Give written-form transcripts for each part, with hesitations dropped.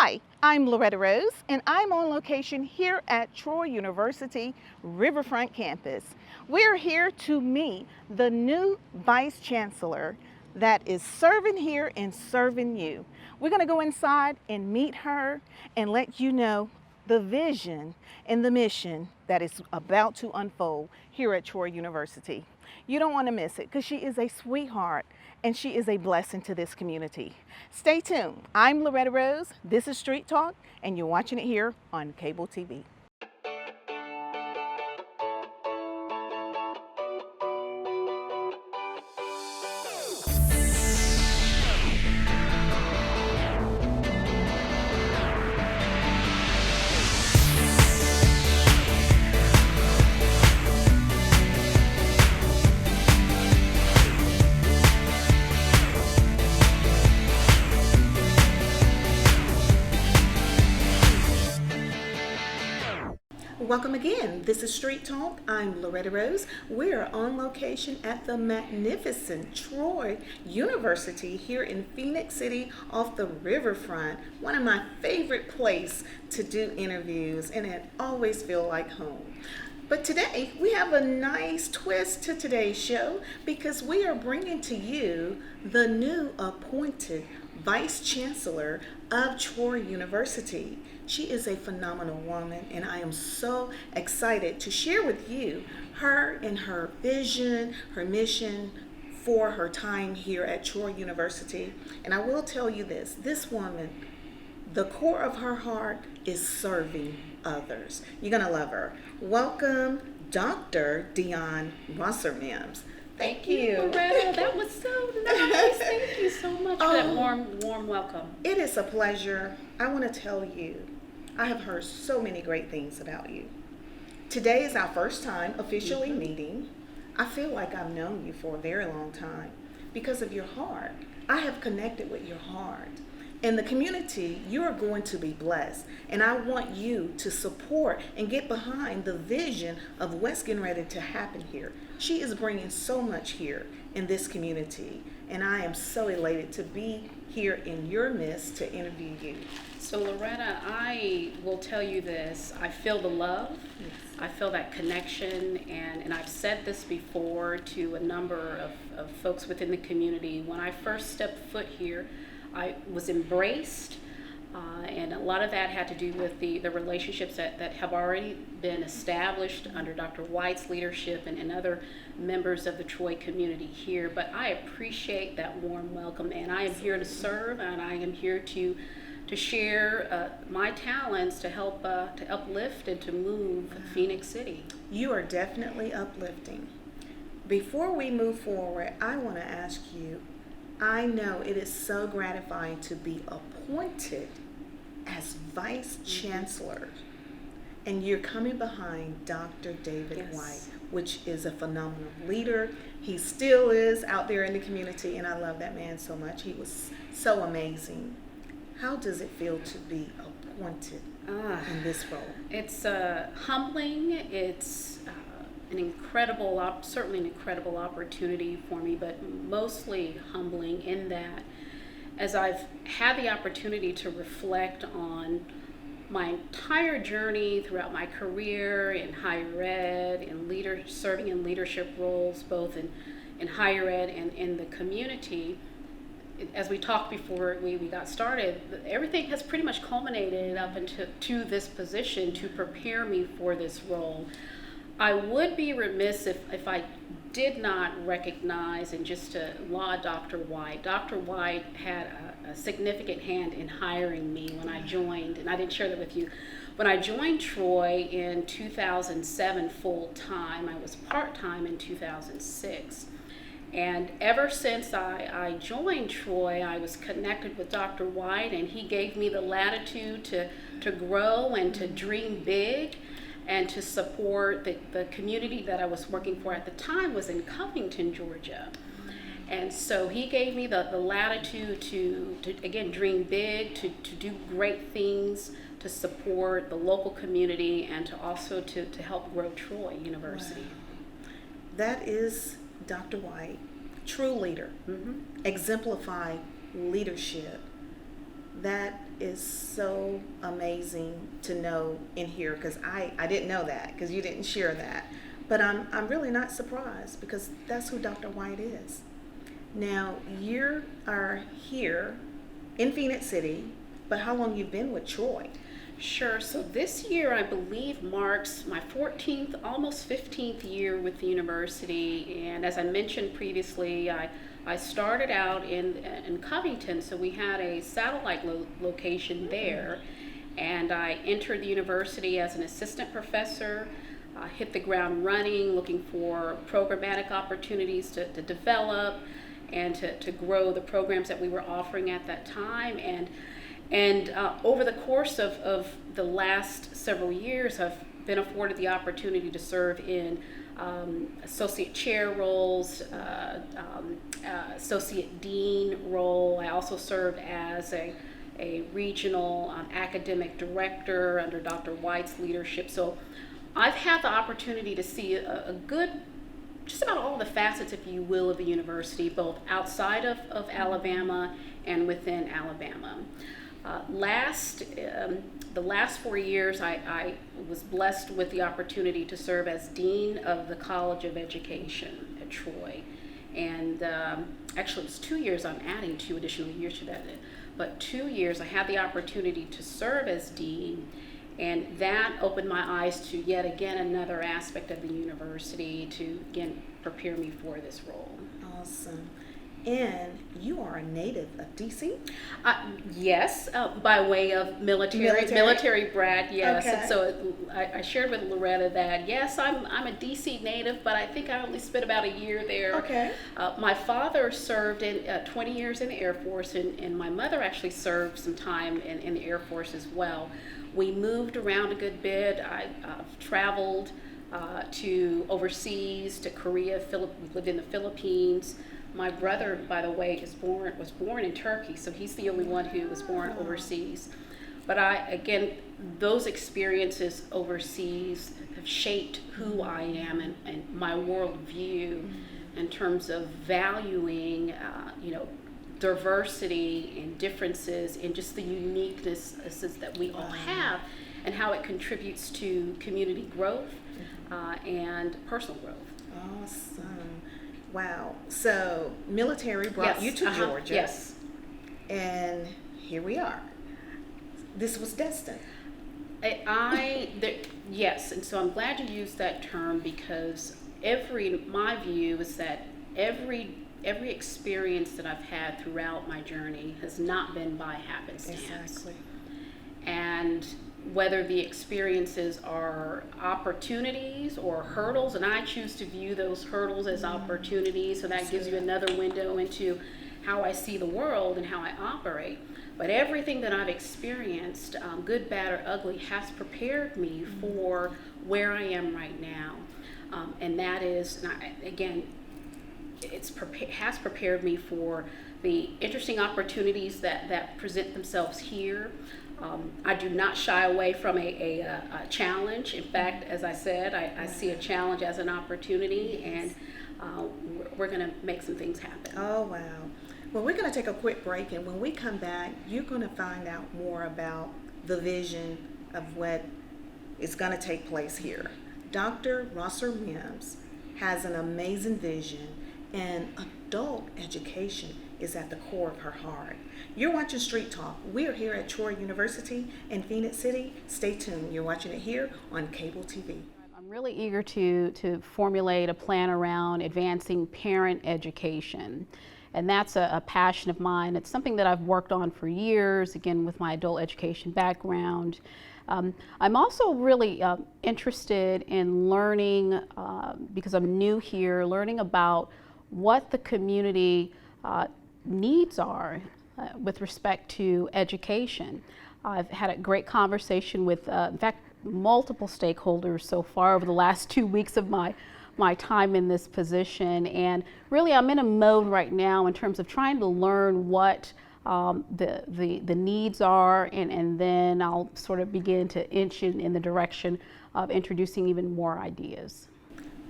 Hi, I'm Loretta Rose, and I'm on location here at Troy University Riverfront campus. We're here to meet the new Vice Chancellor that is serving here and serving you. We're going to go inside and meet her and let you know the vision and the mission that is about to unfold here at Troy University. You don't want to miss it because she is a sweetheart and she is a blessing to this community. Stay tuned. I'm Loretta Rose. This is Street Talk, and you're watching it here on cable TV. Welcome again. This is Street Talk. I'm Loretta Rose. We're on location at the magnificent Troy University here in Phenix City off the riverfront. One of my favorite places to do interviews, and it always feels like home. But today we have a nice twist to today's show because we are bringing to you the new appointed Vice Chancellor of Troy University. She is a phenomenal woman, and I am so excited to share with you her and her vision, her mission for her time here at Troy University. And I will tell you this woman, the core of her heart is serving others. You're going to love her. Welcome, Dr. Dionne Rosser-Mims. Thank you. Loretta. That was so nice. Thank you so much for that warm welcome. It is a pleasure. I want to tell you, I have heard so many great things about you. Today is our first time officially meeting. I feel like I've known you for a very long time because of your heart. I have connected with your heart. In the community, you are going to be blessed. And I want you to support and get behind the vision of what's getting ready to happen here. She is bringing so much here in this community. And I am so elated to be here in your midst to interview you. So Loretta, I will tell you this. I feel the love. Yes. I feel that connection. And I've said this before to a number of folks within the community. When I first stepped foot here, I was embraced, and a lot of that had to do with the relationships that have already been established under Dr. White's leadership and other members of the Troy community here. But I appreciate that warm welcome, and I am here to serve, and I am here to share my talents to help to uplift and to move Phenix City. You are definitely uplifting. Before we move forward, I want to ask you, I know it is so gratifying to be appointed as Vice Chancellor, and you're coming behind Dr. David Yes. White, which is a phenomenal leader. He still is out there in the community, and I love that man so much. He was so amazing. How does it feel to be appointed in this role? It's humbling. It's certainly an incredible opportunity for me, but mostly humbling in that as I've had the opportunity to reflect on my entire journey throughout my career in higher ed, serving in leadership roles, both in higher ed and in the community. As we talked before we got started, everything has pretty much culminated up to this position to prepare me for this role. I would be remiss if I did not recognize and just to laud Dr. White. Dr. White had a significant hand in hiring me when I joined, and I didn't share that with you. When I joined Troy in 2007 full-time, I was part-time in 2006. And ever since I joined Troy, I was connected with Dr. White, and he gave me the latitude to grow and to dream big and to support the community that I was working for at the time was in Covington, Georgia. And so he gave me the latitude to again, dream big, to do great things, to support the local community, and to also to help grow Troy University. Wow. That is Dr. White, true leader, exemplified leadership. That is so amazing to know in here, because I didn't know that, because you didn't share that. But I'm really not surprised, because that's who Dr. White is. Now, you are here in Phenix City, but how long you been with Troy? Sure. So this year, I believe, marks my 14th, almost 15th year with the university. And as I mentioned previously, I started out in Covington, so we had a satellite location there. And I entered the university as an assistant professor, hit the ground running, looking for programmatic opportunities to develop and to grow the programs that we were offering at that time. And over the course of the last several years, I've been afforded the opportunity to serve in associate chair roles, associate dean role. I also served as a regional academic director under Dr. White's leadership. So I've had the opportunity to see a good, just about all the facets, if you will, of the university, both outside of Alabama and within Alabama. The last 4 years, I was blessed with the opportunity to serve as Dean of the College of Education at Troy. And actually, it's 2 years. I'm adding 2 additional years to that. But 2 years, I had the opportunity to serve as Dean, and that opened my eyes to yet again another aspect of the university to, again, prepare me for this role. Awesome. And you are a native of DC? Yes, by way of military brat, yes. Okay. And so I shared with Loretta that, yes, I'm a DC native, but I think I only spent about a year there. Okay. My father served in 20 years in the Air Force, and my mother actually served some time in the Air Force as well. We moved around a good bit. I've traveled to overseas, to Korea. We lived in the Philippines. My brother, by the way, was born in Turkey, so he's the only one who was born overseas. But again, those experiences overseas have shaped who I am and my worldview in terms of valuing, diversity and differences and just the uniquenesses that we all have, and how it contributes to community growth and personal growth. Awesome. Wow. So military brought you to Georgia. Yes. And here we are. This was destined. Yes, and so I'm glad you used that term, because my view is that every experience that I've had throughout my journey has not been by happenstance. Exactly. And whether the experiences are opportunities or hurdles, and I choose to view those hurdles as opportunities, so that gives you another window into how I see the world and how I operate. But everything that I've experienced, good, bad, or ugly, has prepared me for where I am right now. And that is, again, has prepared me for the interesting opportunities that present themselves here. I do not shy away from a challenge. In fact, as I said, I see a challenge as an opportunity, and we're going to make some things happen. Oh, wow. Well, we're going to take a quick break, and when we come back, you're going to find out more about the vision of what is going to take place here. Dr. Rosser-Mims has an amazing vision, and adult education is at the core of her heart. You're watching Street Talk. We're here at Troy University in Phenix City. Stay tuned. You're watching it here on cable TV. I'm really eager to formulate a plan around advancing parent education. And that's a passion of mine. It's something that I've worked on for years, again, with my adult education background. I'm also really interested in learning, because I'm new here, learning about what the community needs are with respect to education. I've had a great conversation with, in fact, multiple stakeholders so far over the last 2 weeks of my time in this position, and really I'm in a mode right now in terms of trying to learn what the needs are, and then I'll sort of begin to inch in the direction of introducing even more ideas.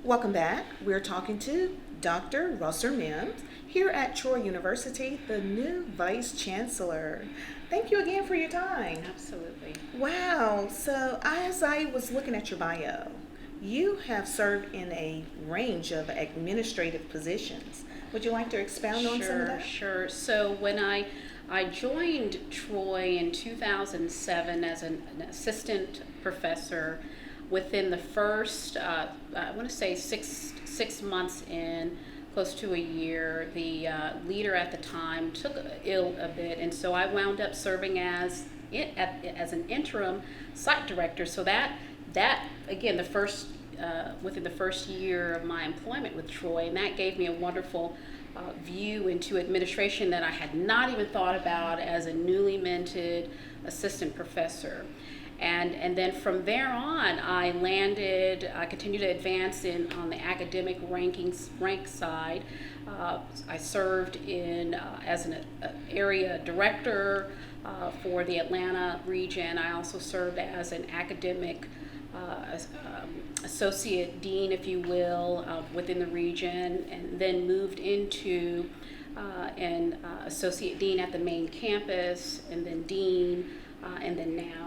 Welcome back. We're talking to Dr. Rosser-Mims, here at Troy University, the new Vice Chancellor. Thank you again for your time. Absolutely. Wow, so as I was looking at your bio, you have served in a range of administrative positions. Would you like to expound on some of that? Sure. So when I joined Troy in 2007 as an assistant professor, within the first, I want to say six months in, close to a year, the leader at the time took ill a bit, and so I wound up serving as an interim site director. So that again, the first within the first year of my employment with Troy, and that gave me a wonderful view into administration that I had not even thought about as a newly minted assistant professor. And then from there on, I continued to advance on the academic rank side. I served as an area director for the Atlanta region. I also served as an academic associate dean, if you will, within the region, and then moved into an associate dean at the main campus, and then dean, and then now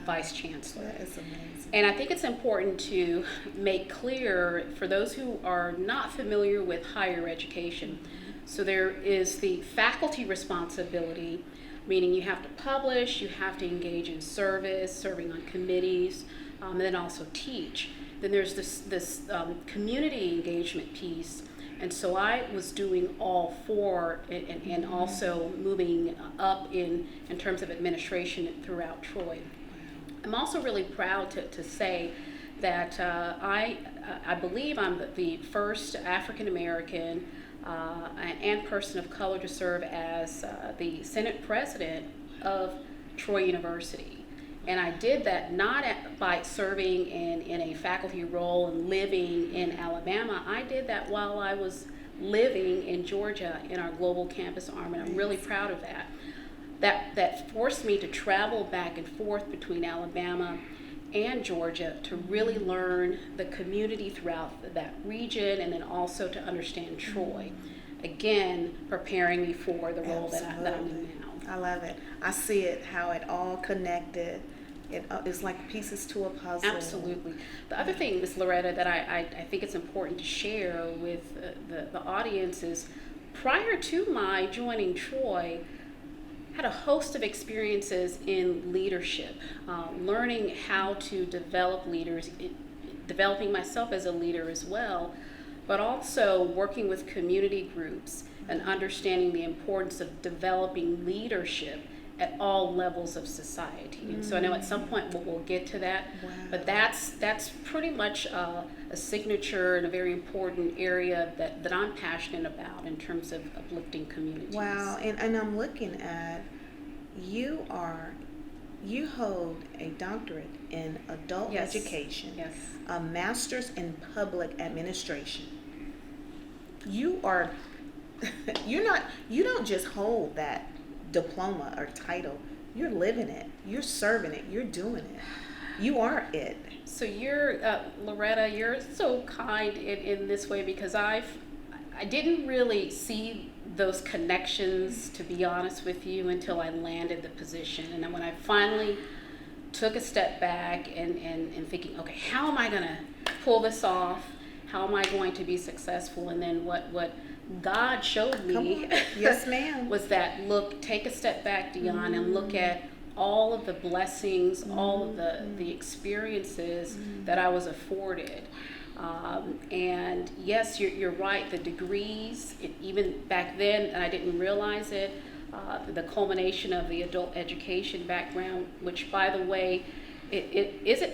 vice chancellor. That is amazing. And I think it's important to make clear for those who are not familiar with higher education. So there is the faculty responsibility, meaning you have to publish, you have to engage in serving on committees, and then also teach. Then there's this community engagement piece. And so I was doing all four, and also moving up in terms of administration throughout Troy. I'm also really proud to say that I believe I'm the first African American and person of color to serve as the Senate President of Troy University. And I did that not by serving in a faculty role and living in Alabama. I did that while I was living in Georgia in our global campus arm, and I'm really proud of that. That forced me to travel back and forth between Alabama and Georgia to really learn the community throughout that region, and then also to understand Troy. Again, preparing me for the role that I'm in now. I love it. I see it, how it all connected. It's like pieces to a puzzle. Absolutely. The other thing, Ms. Loretta, that I think it's important to share with the audience is, prior to my joining Troy, I had a host of experiences in leadership, learning how to develop leaders, developing myself as a leader as well, but also working with community groups and understanding the importance of developing leadership at all levels of society. And so I know at some point we'll get to that, but that's pretty much a signature and a very important area that I'm passionate about in terms of uplifting communities. Wow, and I'm looking at, you hold a doctorate in adult education, Yes. a master's in public administration. You are, you don't just hold that diploma or title, you're living it, you're serving it, you're doing it, you are it. So you're Loretta, you're so kind in this way, because I didn't really see those connections, to be honest with you, until I landed the position. And then when I finally took a step back and thinking, okay, how am I going to pull this off? How am I going to be successful? And then what God showed me Yes, ma'am. was that, take a step back, Dionne, and look at all of the blessings, all of the experiences that I was afforded. And yes, you're right, the degrees, even back then, and I didn't realize it, the culmination of the adult education background, which, by the way,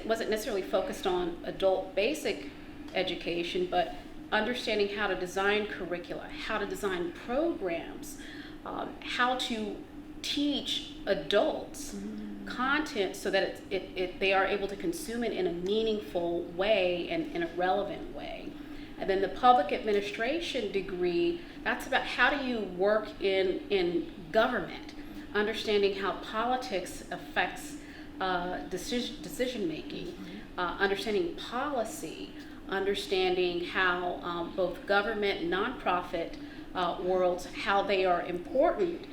wasn't necessarily focused on adult basic education, but understanding how to design curricula, how to design programs, how to teach adults content so that they are able to consume it in a meaningful way and in a relevant way. And then the public administration degree, that's about how do you work in government, understanding how politics affects decision making, understanding policy, understanding how both government and nonprofit worlds, how they are important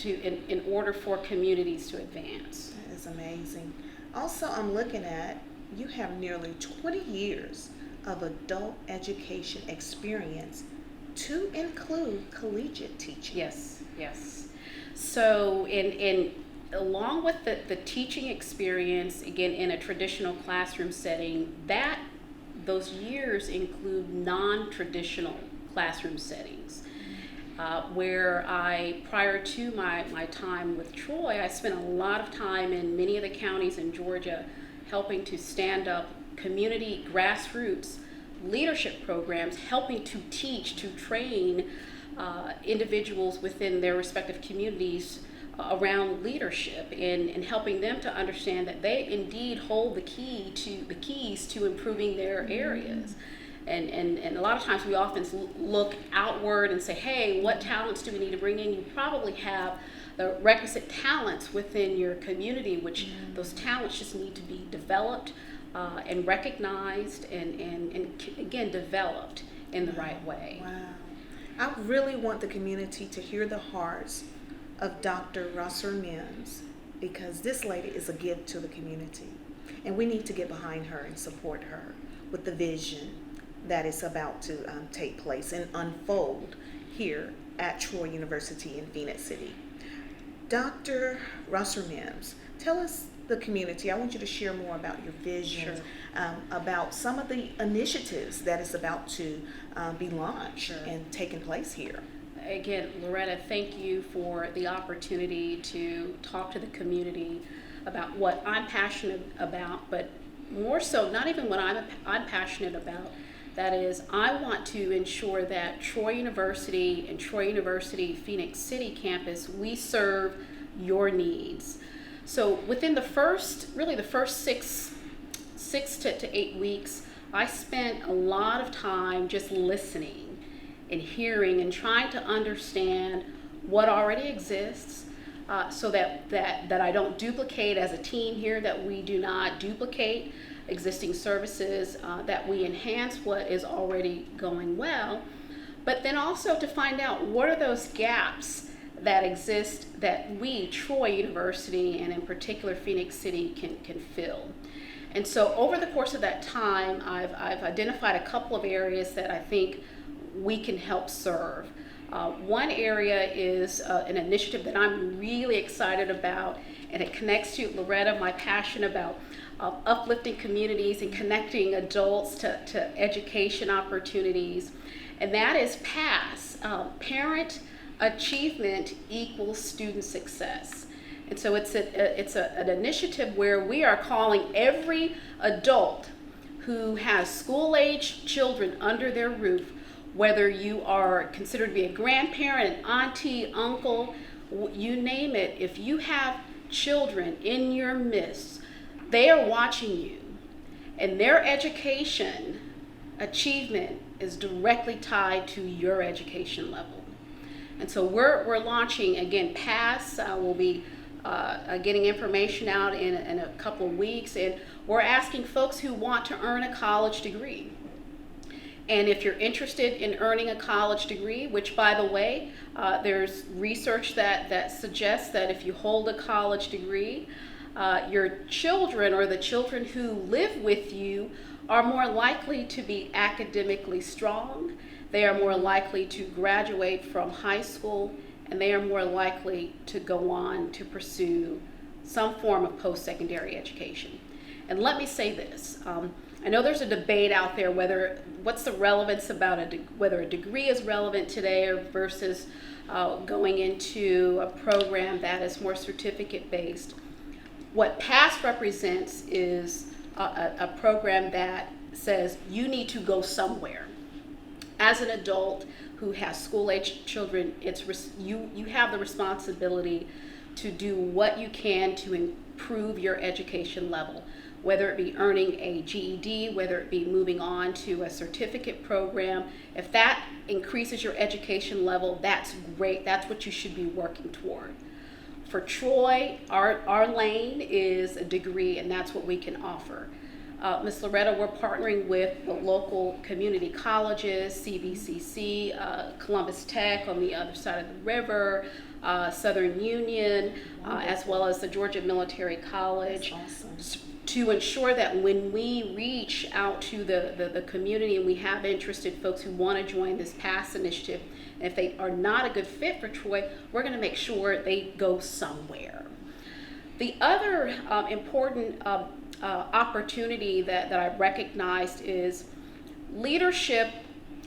in order for communities to advance. That is amazing. Also, I'm looking at you have nearly 20 years of adult education experience to include collegiate teaching. Yes, yes. So in along with the teaching experience, again, in a traditional classroom setting, those years include non-traditional classroom settings. Where prior to my time with Troy, I spent a lot of time in many of the counties in Georgia helping to stand up community grassroots leadership programs, helping to teach, to train individuals within their respective communities around leadership, and helping them to understand that they indeed hold the keys to improving their areas. And a lot of times we often look outward and say, hey, what talents do we need to bring in? You probably have the requisite talents within your community, which those talents just need to be developed and recognized and again, developed in the right way. Wow. I really want the community to hear the hearts of Dr. Rosser-Mims, because this lady is a gift to the community. And we need to get behind her and support her with the vision that is about to take place and unfold here at Troy University in Phenix City. Dr. Rosser-Mims, tell us, the community, I want you to share more about your vision, about some of the initiatives that is about to be launched and taking place here. Again, Loretta, thank you for the opportunity to talk to the community about what I'm passionate about, but more so, not even what I'm passionate about. That is, I want to ensure that Troy University and Troy University Phenix City campus, we serve your needs. So within the first 6 to 8 weeks, I spent a lot of time just listening and hearing and trying to understand what already exists, so that I don't duplicate as a team here, that we do not duplicate existing services, that we enhance what is already going well, but then also to find out what are those gaps that exist that we, Troy University, and in particular Phenix City, can fill. And so over the course of that time, I've identified a couple of areas that I think we can help serve. One area is an initiative that I'm really excited about, and it connects to, Loretta, my passion about uplifting communities and connecting adults to education opportunities, and that is PASS, Parent Achievement Equals Student Success. And so it's an initiative where we are calling every adult who has school-age children under their roof, whether you are considered to be a grandparent, an auntie, uncle, you name it, if you have children in your midst, they are watching you, and their education achievement is directly tied to your education level. And so we're launching, again, PASS. We'll be getting information out in a couple of weeks, and we're asking folks who want to earn a college degree. And if you're interested in earning a college degree, which, by the way, there's research that suggests that if you hold a college degree, your children or the children who live with you are more likely to be academically strong. They are more likely to graduate from high school, and they are more likely to go on to pursue some form of post-secondary education. And let me say this. I know there's a debate out there what's the relevance about whether a degree is relevant today or versus going into a program that is more certificate-based. What PASS represents is a program that says you need to go somewhere. As an adult who has school-age children, you have the responsibility to do what you can to improve your education level, whether it be earning a GED, whether it be moving on to a certificate program. If that increases your education level, that's great. That's what you should be working toward. For Troy, our lane is a degree, and that's what we can offer. Ms. Loretta, we're partnering with the local community colleges, CVCC, Columbus Tech on the other side of the river, Southern Union, as well as the Georgia Military College. That's awesome. To ensure that when we reach out to the community and we have interested folks who want to join this PASS initiative, and if they are not a good fit for Troy, we're going to make sure they go somewhere. The other important opportunity that I recognized is leadership.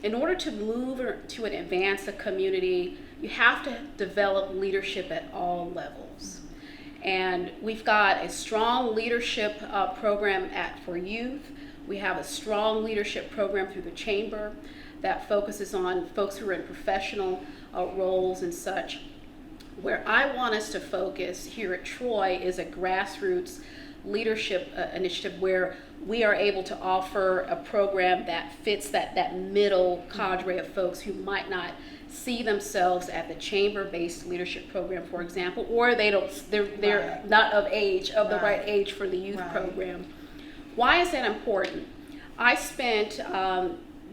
In order to move or to advance a community, you have to develop leadership at all levels. And we've got a strong leadership program for youth. We have a strong leadership program through the chamber that focuses on folks who are in professional roles and such. Where I want us to focus here at Troy is a grassroots leadership initiative where we are able to offer a program that fits that middle cadre of folks who might not see themselves at the chamber-based leadership program, for example, or they're Right. not of the Right. right age for the youth Right. program. Why is that important? I spent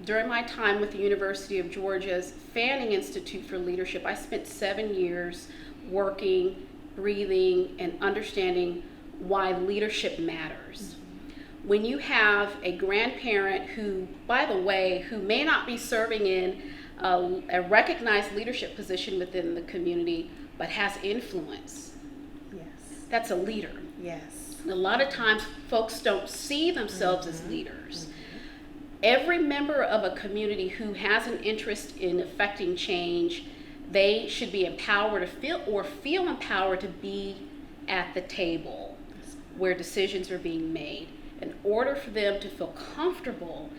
during my time with the University of Georgia's Fanning Institute for Leadership, I spent 7 years working, breathing, and understanding why leadership matters. When you have a grandparent who, by the way, who may not be serving in a recognized leadership position within the community, but has influence, Yes. that's a leader. Yes. A lot of times folks don't see themselves as leaders. Every member of a community who has an interest in affecting change, they should be empowered to feel empowered to be at the table where decisions are being made. In order for them to feel comfortable,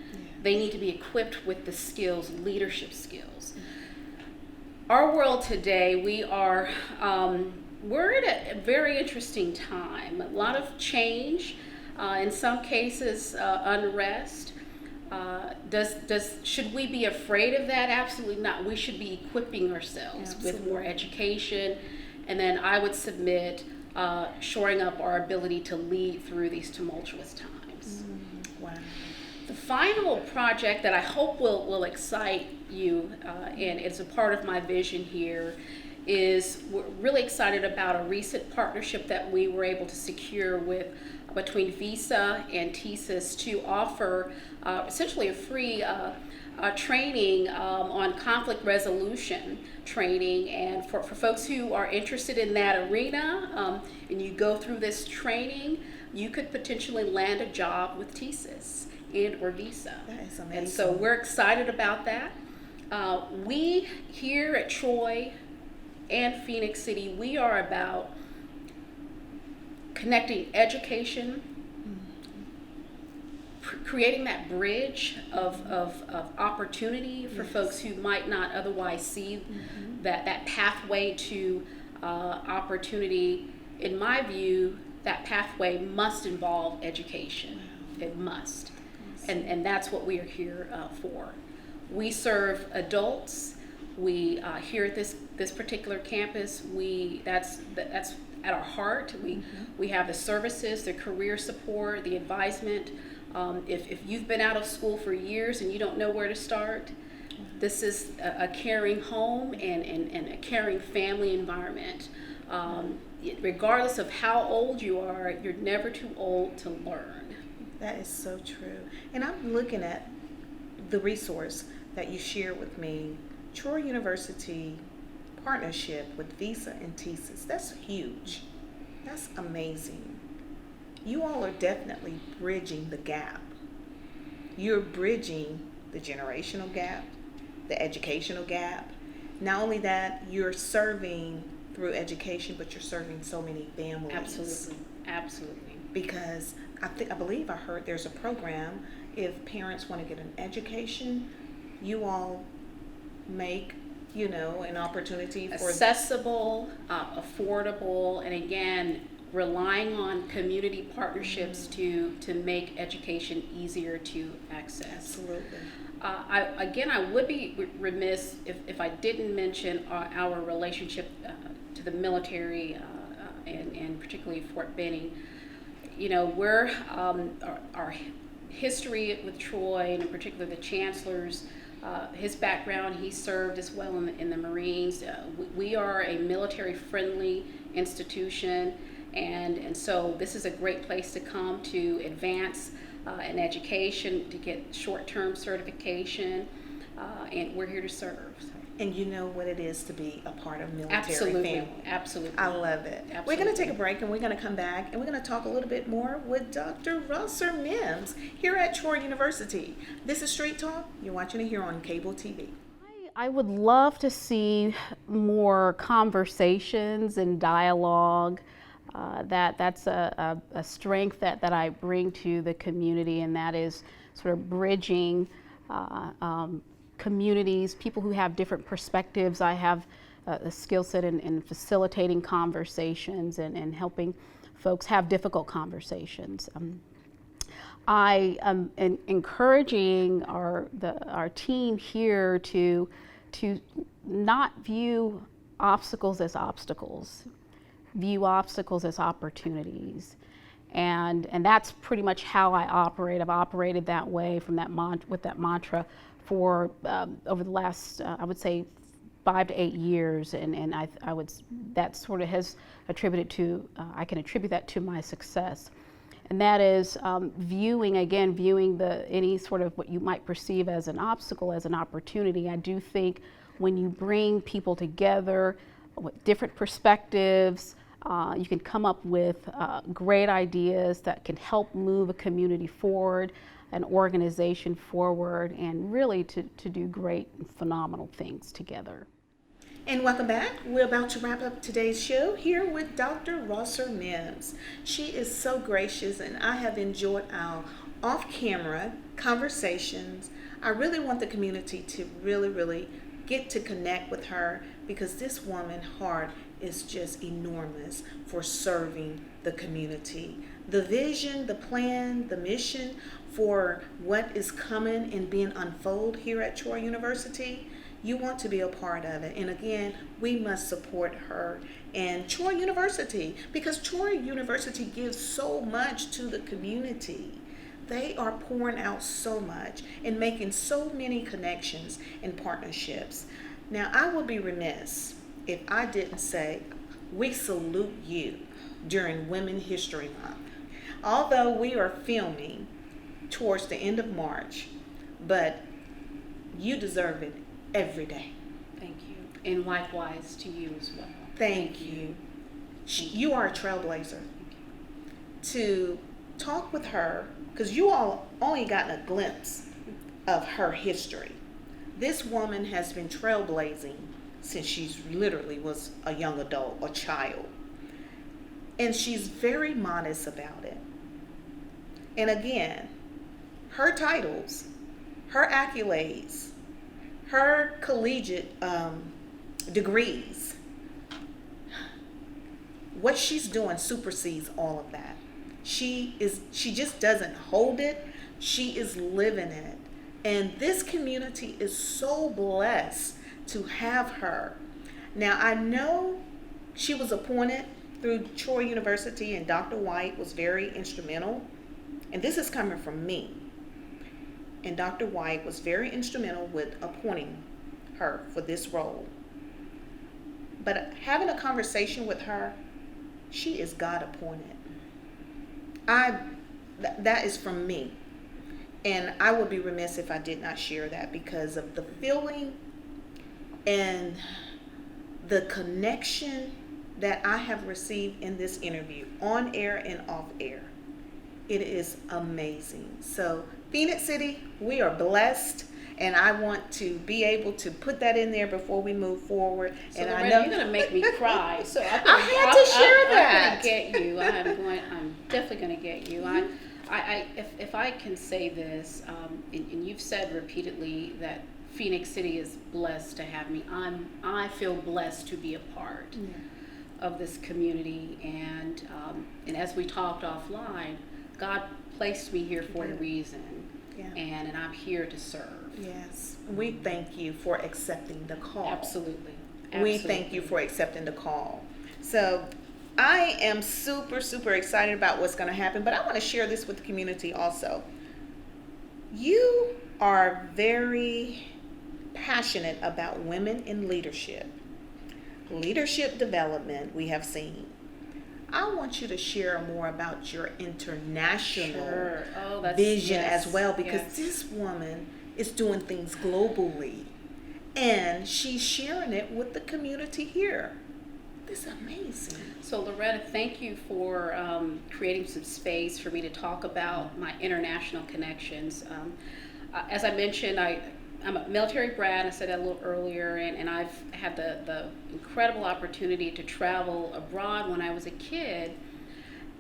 they need to be equipped with the skills, leadership skills. Our world today, we're at a very interesting time. A lot of change, in some cases, unrest. Should we be afraid of that? Absolutely not. We should be equipping ourselves with more education, and then I would submit shoring up our ability to lead through these tumultuous times. Wow. The final project that I hope will excite you, and it's a part of my vision here, is we're really excited about a recent partnership that we were able to secure between Visa and TSIS to offer essentially a free training on conflict resolution training. And for folks who are interested in that arena, and you go through this training, you could potentially land a job with TSIS and or Visa. That is amazing. And so we're excited about that. We here at Troy and Phenix City, we are about connecting education, creating that bridge of opportunity for folks who might not otherwise see that pathway to opportunity. In my view, that pathway must involve education. Wow. It must. And that's what we are here for. We serve adults. We here at this particular campus, that's at our heart. We have the services, the career support, the advisement. If you've been out of school for years and you don't know where to start, this is a caring home and a caring family environment. Regardless of how old you are, you're never too old to learn. That is so true. And I'm looking at the resource that you shared with me, Troy University partnership with Visa and TSIS. That's huge. That's amazing. You all are definitely bridging the gap. You're bridging the generational gap, the educational gap. Not only that, you're serving through education, but you're serving so many families. Absolutely. Because I believe I heard there's a program, if parents want to get an education, you all make, an opportunity for accessible, affordable, and again, relying on community partnerships to make education easier to access. Absolutely. I would be remiss if I didn't mention our relationship to the military and particularly Fort Benning. we're our history with Troy, and in particular the Chancellor's, his background, he served as well in the Marines. We are a military-friendly institution, and so this is a great place to come to advance an education, to get short-term certification, and we're here to serve. So. And you know what it is to be a part of military Absolutely, family. absolutely. I love it. Absolutely. We're going to take a break, and we're going to come back, and we're going to talk a little bit more with Dr. Rosser-Mims here at Troy University. This is Street Talk. You're watching it here on cable TV. I would love to see more conversations and dialogue. That's a strength that I bring to the community, and that is sort of bridging communities, people who have different perspectives. I have a skill set in facilitating conversations and helping folks have difficult conversations. I am encouraging our team here to not view obstacles as obstacles, view obstacles as opportunities. And that's pretty much how I operate. I've operated that way with that mantra for over the last, I would say, 5 to 8 years, and I would, that sort of has attributed to, I can attribute that to my success. And that is viewing any sort of what you might perceive as an obstacle as an opportunity. I do think when you bring people together with different perspectives, you can come up with great ideas that can help move a community forward, an organization forward, and really to do great and phenomenal things together. And welcome back. We're about to wrap up today's show here with Dr. Rosser-Mims. She is so gracious, and I have enjoyed our off-camera conversations. I really want the community to really get to connect with her, because this woman's heart is just enormous for serving the community. The vision, the plan, the mission for what is coming and being unfold here at Troy University, you want to be a part of it. And again, we must support her and Troy University, because Troy University gives so much to the community. They are pouring out so much and making so many connections and partnerships. Now, I would be remiss if I didn't say we salute you during Women's History Month. Although we are filming towards the end of March, but you deserve it every day. Thank you. And likewise to you as well. Thank you. You are a trailblazer. To talk with her, because you all only gotten a glimpse of her history. This woman has been trailblazing since she's literally was a young adult, a child. And she's very modest about it. And again, her titles, her accolades, her collegiate degrees, what she's doing supersedes all of that. She just doesn't hold it. She is living it. And this community is so blessed to have her. Now, I know she was appointed through Troy University, and Dr. White was very instrumental. And this is coming from me. And Dr. White was very instrumental with appointing her for this role. But having a conversation with her, she is God appointed. That is from me. And I would be remiss if I did not share that, because of the feeling and the connection that I have received in this interview, on air and off air. It is amazing. So, Phenix City, we are blessed, and I want to be able to put that in there before we move forward. So and Loretta, I know you're going to make me cry. So I had to share that. I'm going to get you. I'm definitely going to get you. If I can say this, and you've said repeatedly that Phenix City is blessed to have me. I feel blessed to be a part of this community, and as we talked offline, God placed me here for a reason, and I'm here to serve. Yes, we thank you for accepting the call. Absolutely. We thank you for accepting the call. So, I am super, super excited about what's going to happen, but I want to share this with the community also. You are very passionate about women in leadership development, we have seen. I want you to share more about your international Sure. Oh, vision yes, as well, because yes. this woman is doing things globally and she's sharing it with the community here. This is amazing. So Loretta, thank you for creating some space for me to talk about my international connections. As I mentioned, I'm a military brat. I said that a little earlier, and I've had the incredible opportunity to travel abroad when I was a kid.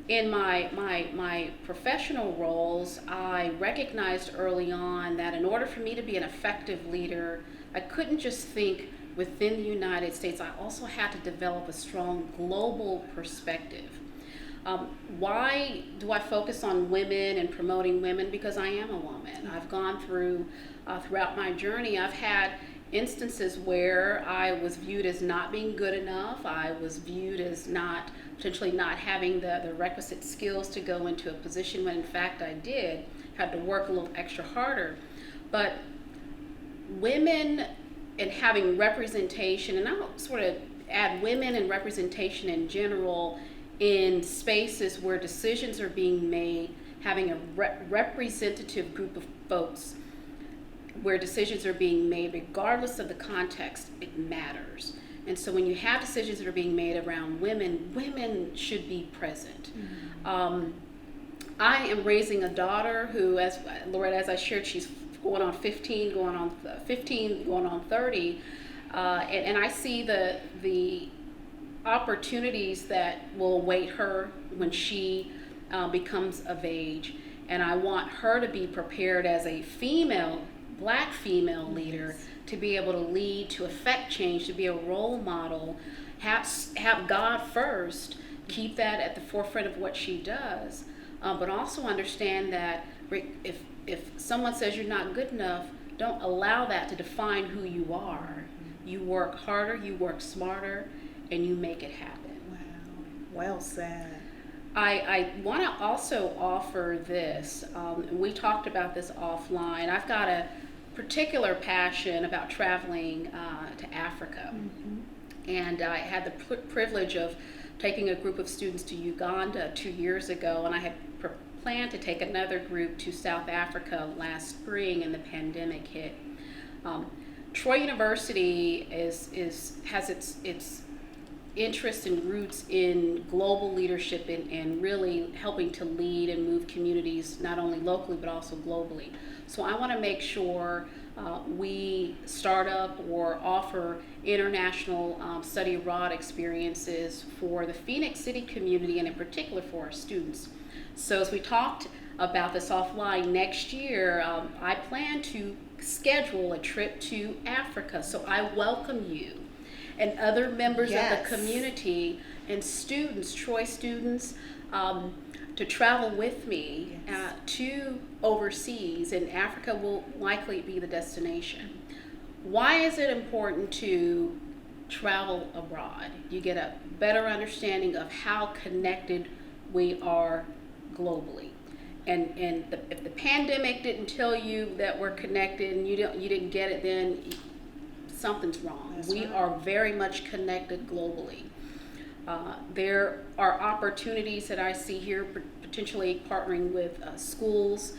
In my professional roles, I recognized early on that in order for me to be an effective leader, I couldn't just think within the United States. I also had to develop a strong global perspective. Why do I focus on women and promoting women? Because I am a woman. I've gone through, throughout my journey, I've had instances where I was viewed as not being good enough. I was viewed as potentially not having the requisite skills to go into a position when in fact I did, had to work a little extra harder. But women and having representation, and I'll sort of add women and representation in general in spaces where decisions are being made, having a representative group of folks where decisions are being made, regardless of the context, it matters. And so when you have decisions that are being made around women, women should be present. Mm-hmm. I am raising a daughter who, as Loretta, as I shared, she's going on 15, going on 30, and I see the opportunities that will await her when she becomes of age, and I want her to be prepared as a black female leader, to be able to lead, to affect change, to be a role model, have God first, keep that at the forefront of what she does, but also understand that if someone says you're not good enough, don't allow that to define who you are. You work harder, you work smarter, and you make it happen. Wow, well said. I want to also offer this. We talked about this offline. I've got a particular passion about traveling to Africa. Mm-hmm. And I had the privilege of taking a group of students to Uganda 2 years ago, and I had planned to take another group to South Africa last spring, and the pandemic hit. Troy University has its interest and roots in global leadership and really helping to lead and move communities not only locally but also globally. So I want to make sure we start up or offer international study abroad experiences for the Phenix City community, and in particular for our students. So as we talked about this offline, next year I plan to schedule a trip to Africa. So I welcome you and other members of the community and students, Troy students, to travel with me to overseas, and Africa will likely be the destination. Why is it important to travel abroad? You get a better understanding of how connected we are globally. And if the pandemic didn't tell you that we're connected and you didn't get it, then something's wrong. That's we right. are very much connected globally. There are opportunities that I see here, potentially partnering with schools,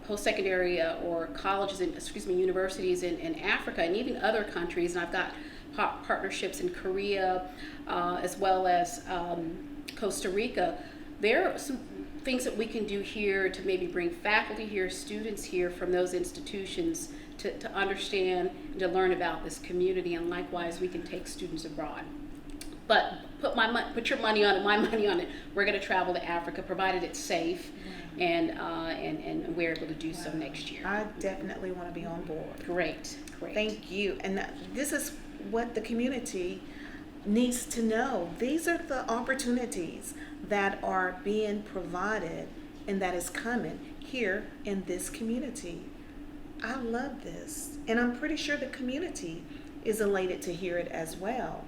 post-secondary or colleges, universities in Africa and even other countries. And I've got partnerships in Korea as well as Costa Rica. There are some things that we can do here to maybe bring faculty here, students here from those institutions to understand and to learn about this community, and likewise we can take students abroad. But put your money on it, my money on it. We're going to travel to Africa, provided it's safe, and we're able to do so next year. I definitely want to be on board. Great. Thank you. And this is what the community needs to know. These are the opportunities that are being provided and that is coming here in this community. I love this, and I'm pretty sure the community is elated to hear it as well.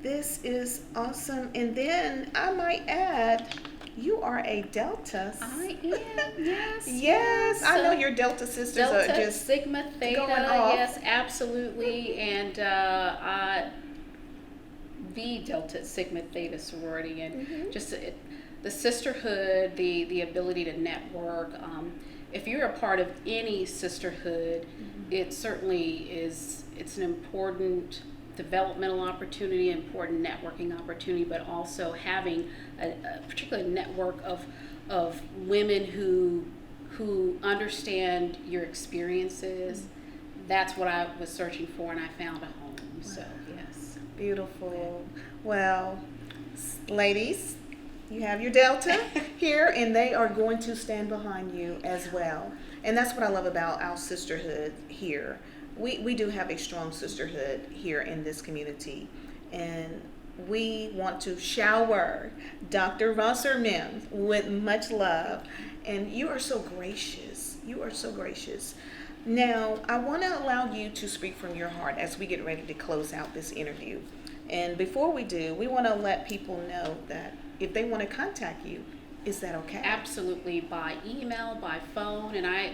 This is awesome. And then I might add, you are a Delta. I am, yes. Yes, I know your Delta sisters Delta, are just Sigma, Theta, going off. yes, absolutely. And the Delta Sigma Theta sorority, and just the sisterhood, the ability to network. If you're a part of any sisterhood, it certainly is. It's an important developmental opportunity, important networking opportunity, but also having a particular network of women who understand your experiences. That's what I was searching for, and I found a home. So yes. Beautiful. Well, ladies, you have your Delta here, and they are going to stand behind you as well. And that's what I love about our sisterhood here. We do have a strong sisterhood here in this community, and we want to shower Dr. Rosser-Mims with much love. And you are so gracious. You are so gracious. Now, I want to allow you to speak from your heart as we get ready to close out this interview. And before we do, we want to let people know that if they want to contact you, is that okay? Absolutely, by email, by phone, and I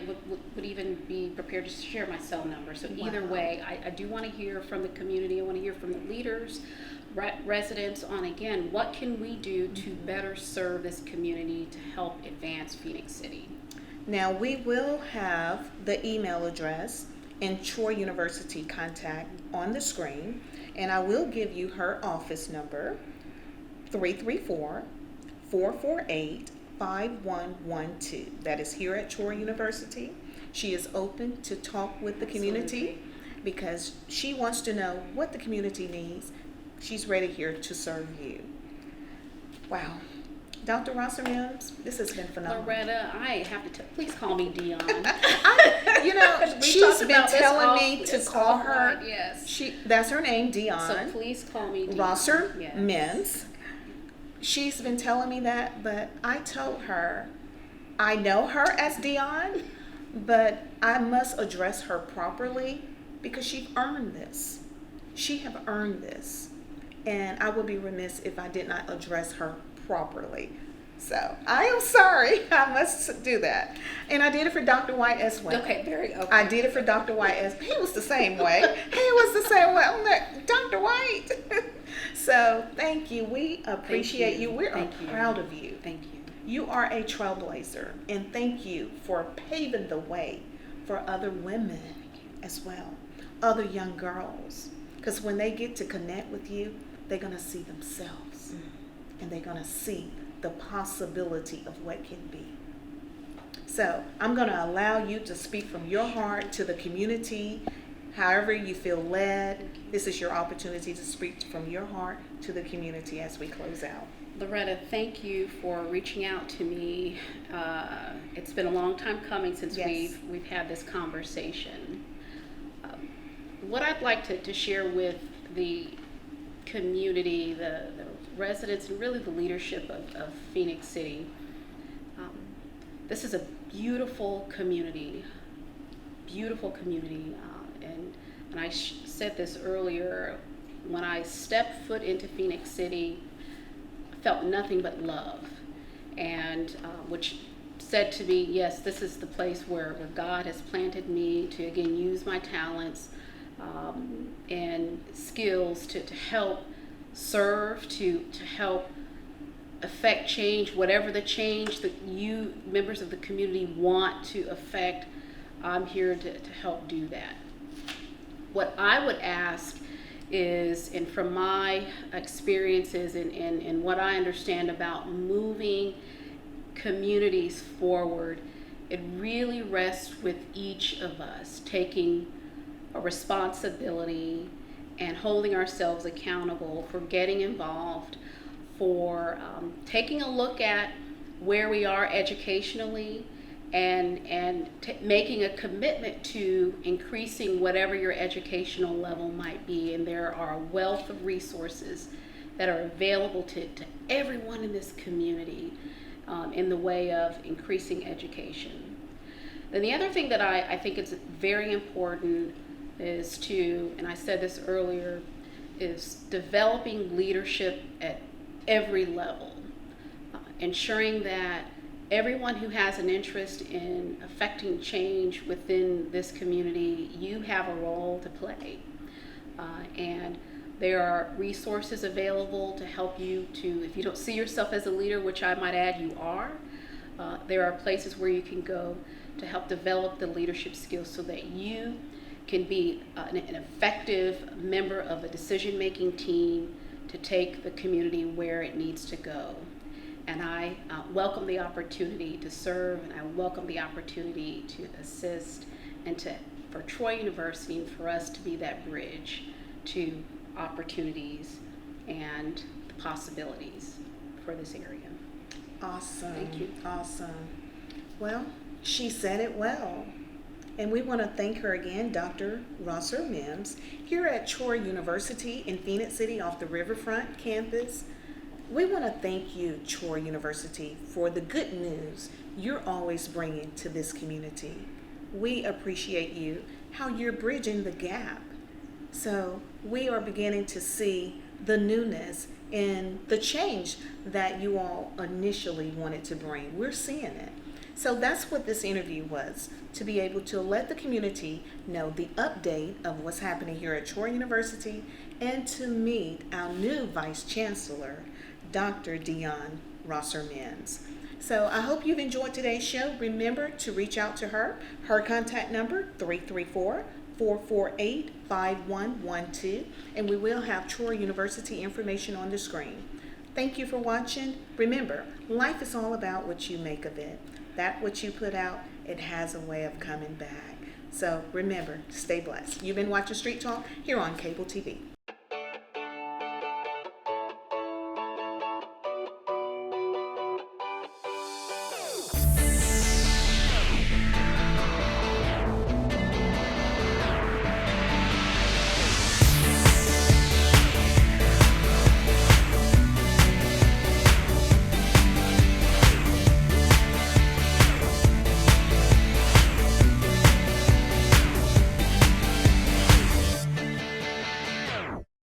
would even be prepared to share my cell number. So either way, I do want to hear from the community. I want to hear from the leaders, residents on, again, what can we do to better serve this community to help advance Phenix City? Now, we will have the email address and Troy University contact on the screen, and I will give you her office number, 334-448-5112. That is here at Troy University. She is open to talk with the community because she wants to know what the community needs. She's ready here to serve you. Wow. Dr. Rosser-Mims, this has been phenomenal. Loretta, I have to please call me Dionne. She's been telling me to call her. Yes. That's her name, Dionne. So please call me Dionne. Rosser-Mims. Yes. She's been telling me that, but I told her I know her as Dionne, but I must address her properly because she earned this. She have earned this, and I would be remiss if I did not address her properly. So I am sorry. I must do that, and I did it for Dr. White as well. Okay. I did it for Dr. White as he was the same way. He was the same way. I'm like, Dr. White. So thank you. We appreciate you. We're proud of you. Thank you. You are a trailblazer, and thank you for paving the way for other women as well, other young girls. Because when they get to connect with you, they're going to see themselves, and they're going to see the possibility of what can be. So I'm going to allow you to speak from your heart to the community, however you feel led. This is your opportunity to speak from your heart to the community as we close out. Loretta, thank you for reaching out to me. It's been a long time coming since we've had this conversation. What I'd like to share with the community, the residents, and really the leadership of Phenix City, this is a beautiful community, and I said this earlier, when I stepped foot into Phenix City, I felt nothing but love, and which said to me, yes, this is the place where God has planted me to, again, use my talents and skills to help serve, to help affect change, whatever the change that you, members of the community, want to affect. I'm here to help do that. What I would ask is, and from my experiences and what I understand about moving communities forward, it really rests with each of us taking a responsibility and holding ourselves accountable for getting involved, for taking a look at where we are educationally, and making a commitment to increasing whatever your educational level might be. And there are a wealth of resources that are available to everyone in this community in the way of increasing education. Then the other thing that I think is very important is to, and I said this earlier, is developing leadership at every level, ensuring that everyone who has an interest in affecting change within this community, you have a role to play. And there are resources available to help you to, if you don't see yourself as a leader, which I might add you are, there are places where you can go to help develop the leadership skills so that you can be an effective member of a decision-making team to take the community where it needs to go. And I welcome the opportunity to serve, and I welcome the opportunity to assist, and for Troy University and for us to be that bridge to opportunities and the possibilities for this area. Awesome. Thank you. Awesome. Well, she said it well. And we want to thank her again, Dr. Rosser-Mims, here at Troy University in Phenix City off the Riverfront campus. We want to thank you, Troy University, for the good news you're always bringing to this community. We appreciate you, how you're bridging the gap. So we are beginning to see the newness and the change that you all initially wanted to bring. We're seeing it. So that's what this interview was, to be able to let the community know the update of what's happening here at Troy University and to meet our new Vice Chancellor, Dr. Dionne Rosser-Mims. So I hope you've enjoyed today's show. Remember to reach out to her. Her contact number, 334-448-5112, and we will have Troy University information on the screen. Thank you for watching. Remember, life is all about what you make of it. That what you put out, it has a way of coming back. So remember, stay blessed. You've been watching Street Talk here on Cable TV.